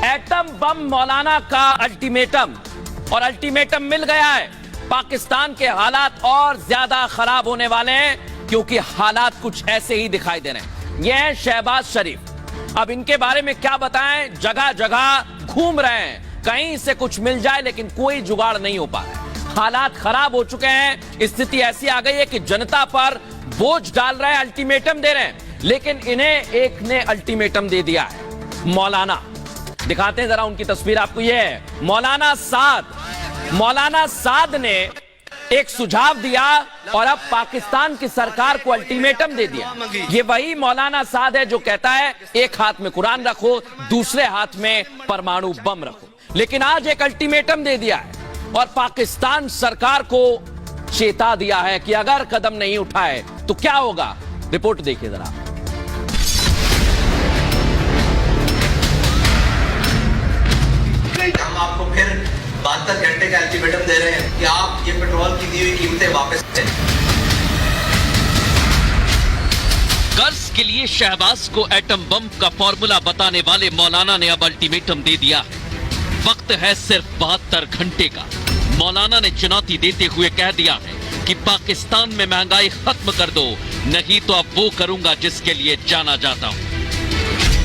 Atom bomb मौलाना का ultimatum, और ultimatum मिल गया है। पाकिस्तान के हालात और ज्यादा खराब होने वाले हैं, क्योंकि हालात कुछ ऐसे ही दिखाई दे रहे हैं। ये है शहबाज शरीफ। अब इनके बारे में क्या बताएं, जगह जगह घूम रहे हैं, कहीं से कुछ मिल जाए लेकिन कोई जुगाड़ नहीं हो पा रहा है। हालात खराब हो चुके हैं, स्थिति ऐसी आ गई है कि जनता पर बोझ डाल रहे हैं, अल्टीमेटम दे रहे हैं। लेकिन इन्हें एक ने अल्टीमेटम दे दिया है, मौलाना। दिखाते हैं जरा उनकी तस्वीर आपको। ये है मौलाना साद। मौलाना साद ने एक सुझाव दिया और अब पाकिस्तान की सरकार को अल्टीमेटम दे दिया। ये वही मौलाना साद है जो कहता है एक हाथ में कुरान रखो, दूसरे हाथ में परमाणु बम रखो। लेकिन आज एक अल्टीमेटम दे दिया है और पाकिस्तान सरकार को चेता दिया है कि अगर कदम नहीं उठाए तो क्या होगा। रिपोर्ट देखिए जरा। हम आपको फिर 72 घंटे का अल्टीमेटम दे रहे हैं कि आप ये पेट्रोल की दी हुई कीमतें वापस दें। कर्ज के लिए शहबाज को एटम बम का फॉर्मूला बताने वाले मौलाना ने अब अल्टीमेटम दे दिया है। वक्त है सिर्फ 72 घंटे का। मौलाना ने चुनौती देते हुए कह दिया है कि पाकिस्तान में महंगाई खत्म कर दो, नहीं तो अब वो करूंगा जिसके लिए जाना जाता हूं।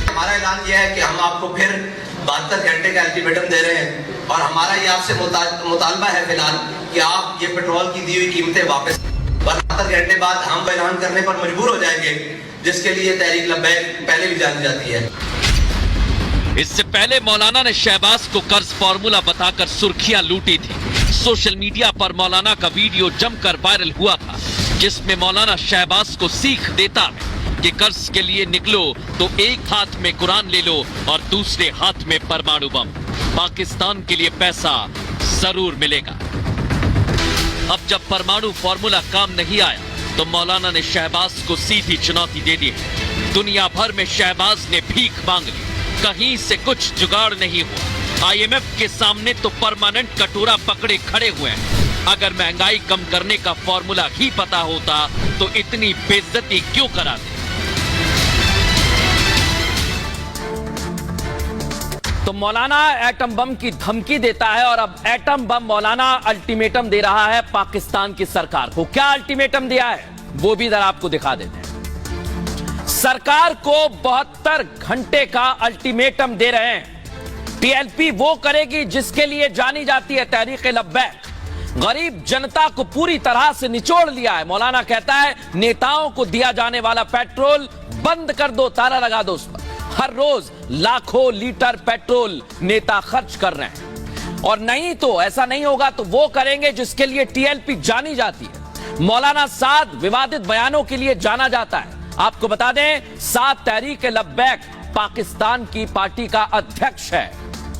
हमारा ऐलान यह है कि हम आपको फिर 72 घंटे का अल्टीमेटम दे रहे हैं और हमारा ये आपसे मुतालबा है फिलहाल कि आप ये पेट्रोल की दी हुई कीमतें वापस। 72 घंटे बाद हम ऐलान करने पर मजबूर हो जाएंगे, जिसके लिए तहरीक लब्बैक पहले भी जानी जाती है। इससे पहले मौलाना ने शहबाज को कर्ज फॉर्मूला बताकर सुर्खियां लूटी थी। सोशल मीडिया पर मौलाना का वीडियो जमकर वायरल हुआ था, जिसमें मौलाना शहबाज को सीख देता है कि कर्ज के लिए निकलो तो एक हाथ में कुरान ले लो और दूसरे हाथ में परमाणु बम। पाकिस्तान के लिए पैसा जरूर मिलेगा। अब जब परमाणु फॉर्मूला काम नहीं आया तो मौलाना ने शहबाज को सीधी चुनौती दे दी है। दुनिया भर में शहबाज ने भीख मांग ली, कहीं से कुछ जुगाड़ नहीं हुआ। आईएमएफ के सामने तो परमानेंट कटोरा पकड़े खड़े हुए हैं। अगर महंगाई कम करने का फॉर्मूला ही पता होता तो इतनी बेइज्जती क्यों कराते। तो मौलाना एटम बम की धमकी देता है और अब एटम बम मौलाना अल्टीमेटम दे रहा है पाकिस्तान की सरकार को। क्या अल्टीमेटम दिया है वो भी जरा आपको दिखा देते हैं। सरकार को 72 घंटे का अल्टीमेटम दे रहे हैं। टीएलपी वो करेगी जिसके लिए जानी जाती है तहरीक लब्बैक। गरीब जनता को पूरी तरह से निचोड़ लिया है। मौलाना कहता है नेताओं को दिया जाने वाला पेट्रोल बंद कर दो, ताला लगा दो उस पर। हर रोज लाखों लीटर पेट्रोल नेता खर्च कर रहे हैं, और नहीं तो ऐसा नहीं होगा तो वो करेंगे जिसके लिए टीएलपी जानी जाती है। मौलाना साद विवादित बयानों के लिए जाना जाता है। आपको बता दें, साद तहरीक लब्बैक पाकिस्तान की पार्टी का अध्यक्ष है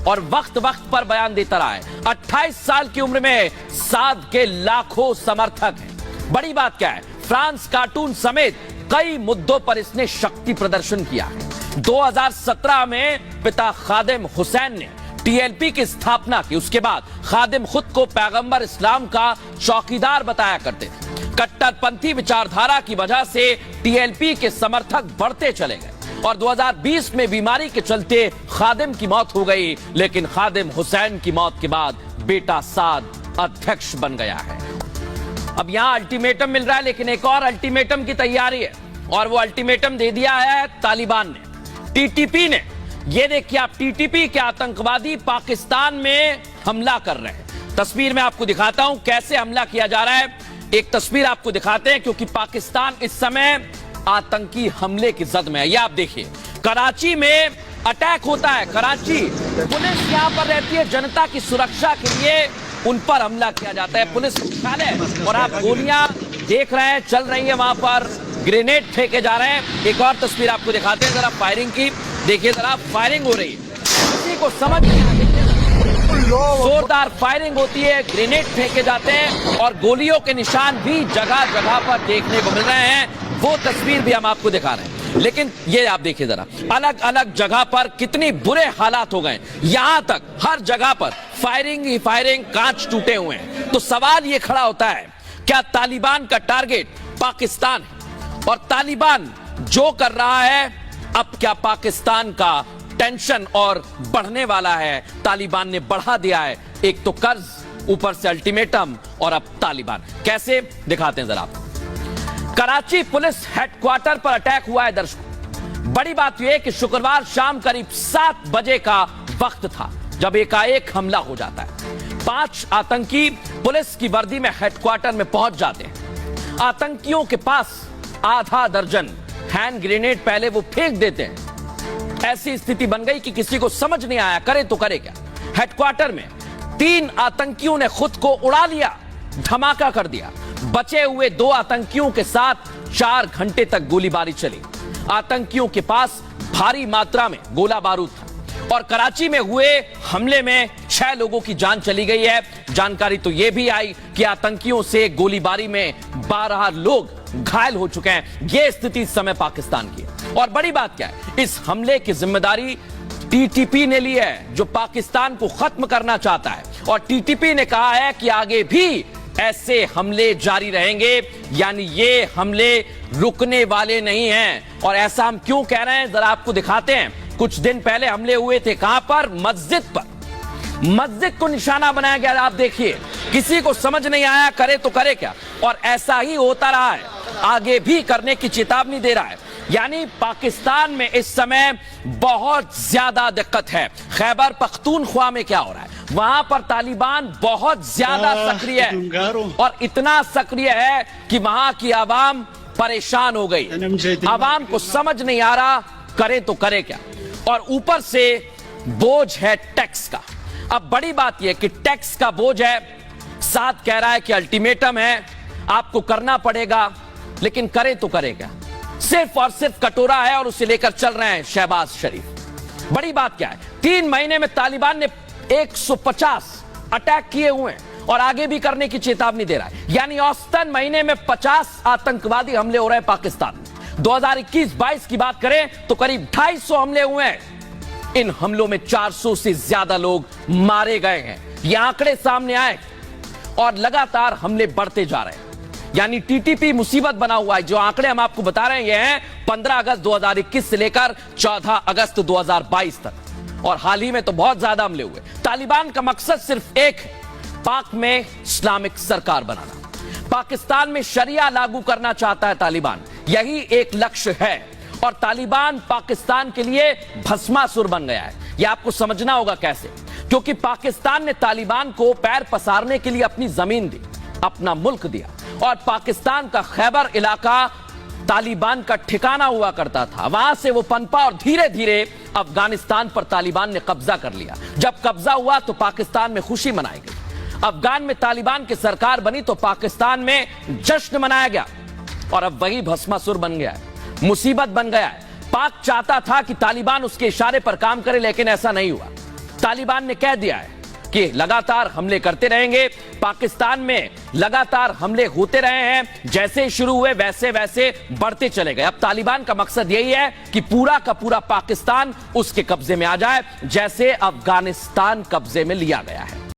और वक्त वक्त पर बयान देता रहा है। 28 साल की उम्र में साद के लाखों समर्थक हैं। बड़ी बात क्या है, फ्रांस कार्टून समेत कई मुद्दों पर इसने शक्ति प्रदर्शन किया है। 2017 में पिता खादिम हुसैन ने टीएलपी की स्थापना की। उसके बाद खादिम खुद को पैगंबर इस्लाम का चौकीदार बताया करते थे। कट्टरपंथी विचारधारा की वजह से टीएलपी के समर्थक बढ़ते चले गए और 2020 में बीमारी के चलते खादिम की मौत हो गई। लेकिन खादिम हुसैन की मौत के बाद बेटा साद अध्यक्ष बन गया है। अब यहां अल्टीमेटम मिल रहा है, लेकिन एक और अल्टीमेटम की तैयारी है और वो अल्टीमेटम दे दिया है तालिबान ने, टीटीपी ने। ये देखिए आप, टीटीपी के आतंकवादी पाकिस्तान में हमला कर रहे हैं। तस्वीर में आपको दिखाता हूं कैसे हमला किया जा रहा है। एक तस्वीर आपको दिखाते हैं, क्योंकि पाकिस्तान इस समय आतंकी हमले की जद में है। ये आप देखिए, कराची में अटैक होता है। कराची पुलिस यहां पर रहती है, जनता की सुरक्षा के लिए उन पर हमला किया जाता है। पुलिस मुख्यालय, और आप गोलियां देख रहे हैं चल रही है, वहां पर ग्रेनेड फेंके जा रहे हैं। एक और तस्वीर आपको दिखाते हैं जरा फायरिंग की। देखिए जरा, फायरिंग हो रही है, किसी को समझ नहीं आ रही। जोरदार फायरिंग होती है, ग्रेनेड फेंके जाते हैं और गोलियों के निशान भी जगह जगह पर देखने को मिल रहे हैं। वो तस्वीर भी हम आपको दिखा रहे हैं। लेकिन ये आप देखिए जरा, अलग अलग जगह पर कितनी बुरे हालात हो गए। यहां तक हर जगह पर फायरिंग ही फायरिंग, कांच टूटे हुए हैं। तो सवाल ये खड़ा होता है, क्या तालिबान का टारगेट पाकिस्तान है? और तालिबान जो कर रहा है, अब क्या पाकिस्तान का टेंशन और बढ़ने वाला है। तालिबान ने बढ़ा दिया है, एक तो कर्ज, ऊपर से अल्टीमेटम और अब तालिबान। कैसे दिखाते हैं जरा आप। कराची पुलिस हेडक्वार्टर पर अटैक हुआ है दर्शकों। बड़ी बात यह है कि शुक्रवार शाम करीब 7 बजे का वक्त था जब एकाएक हमला हो जाता है। 5 आतंकी पुलिस की वर्दी में हेडक्वार्टर में पहुंच जाते हैं। आतंकियों के पास आधा दर्जन हैंड ग्रेनेड पहले वो फेंक देते हैं। ऐसी स्थिति बन गई कि किसी को समझ नहीं आया करे तो करे क्या। हेडक्वार्टर में 3 आतंकियों ने खुद को उड़ा लिया, धमाका कर दिया। बचे हुए 2 आतंकियों के साथ 4 घंटे तक गोलीबारी चली। आतंकियों के पास भारी मात्रा में गोला बारूद था और कराची में हुए हमले में 6 लोगों की जान चली गई है। जानकारी तो यह भी आई कि आतंकियों से गोलीबारी में 12 लोग घायल हो चुके हैं। यह स्थिति इस समय पाकिस्तान की है। और बड़ी बात क्या है, इस हमले की जिम्मेदारी टीटीपी ने ली है, जो पाकिस्तान को खत्म करना चाहता है। और टीटीपी ने कहा है कि आगे भी ऐसे हमले जारी रहेंगे, यानी ये हमले रुकने वाले नहीं हैं। और ऐसा हम क्यों कह रहे हैं, जरा आपको दिखाते हैं। कुछ दिन पहले हमले हुए थे, कहां पर? मस्जिद पर। मस्जिद को निशाना बनाया गया। आप देखिए, किसी को समझ नहीं आया करे तो करे क्या। और ऐसा ही होता रहा है, आगे भी करने की चेतावनी दे रहा है। यानी पाकिस्तान में इस समय बहुत ज्यादा दिक्कत है। खैबर पख्तूनख्वा में क्या हो रहा है, वहां पर तालिबान बहुत ज्यादा सक्रिय है और इतना सक्रिय है कि वहां की आवाम परेशान हो गई। आवाम को समझ नहीं आ रहा करे तो करे क्या। और ऊपर से बोझ है टैक्स का। अब बड़ी बात यह कि टैक्स का बोझ है, साथ कह रहा है कि अल्टीमेटम है, आपको करना पड़ेगा, लेकिन करे तो करे क्या। सिर्फ और सिर्फ कटोरा है और उसे लेकर चल रहे हैं शहबाज शरीफ। बड़ी बात क्या है, 3 महीने में तालिबान ने 150 अटैक किए हुए हैं और आगे भी करने की चेतावनी दे रहा है। यानी औसतन महीने में 50 आतंकवादी हमले हो रहे हैं पाकिस्तान में। 2021-22 की बात करें तो करीब 250 हमले हुए हैं। इन हमलों में 400 से ज्यादा लोग मारे गए हैं। ये आंकड़े सामने आए और लगातार हमले बढ़ते जा रहे हैं। यानी टीटीपी मुसीबत बना हुआ है। जो आंकड़े हम आपको बता रहे हैं ये हैं 15 अगस्त 2021 से लेकर 14 अगस्त 2022 तक। और हाल ही में तो बहुत ज्यादा हमले हुए। तालिबान का मकसद सिर्फ एक है, पाक में इस्लामिक सरकार बनाना। पाकिस्तान में शरिया लागू करना चाहता है तालिबान, यही एक लक्ष्य है। और तालिबान पाकिस्तान के लिए भस्मासुर बन गया है। यह आपको समझना होगा कैसे, क्योंकि पाकिस्तान ने तालिबान को पैर पसारने के लिए अपनी जमीन दी, अपना मुल्क दिया। और पाकिस्तान का खैबर इलाका तालिबान का ठिकाना हुआ करता था। वहां से वो पनपा और धीरे धीरे अफगानिस्तान पर तालिबान ने कब्जा कर लिया। जब कब्जा हुआ तो पाकिस्तान में खुशी मनाई गई। अफगान में तालिबान की सरकार बनी तो पाकिस्तान में जश्न मनाया गया। और अब वही भस्मासुर बन गया है, मुसीबत बन गया है। पाक चाहता था कि तालिबान उसके इशारे पर काम करे, लेकिन ऐसा नहीं हुआ। तालिबान ने कह दिया है कि लगातार हमले करते रहेंगे। पाकिस्तान में लगातार हमले होते रहे हैं, जैसे ही शुरू हुए वैसे वैसे बढ़ते चले गए। अब तालिबान का मकसद यही है कि पूरा का पूरा पाकिस्तान उसके कब्जे में आ जाए, जैसे अफगानिस्तान कब्जे में लिया गया है।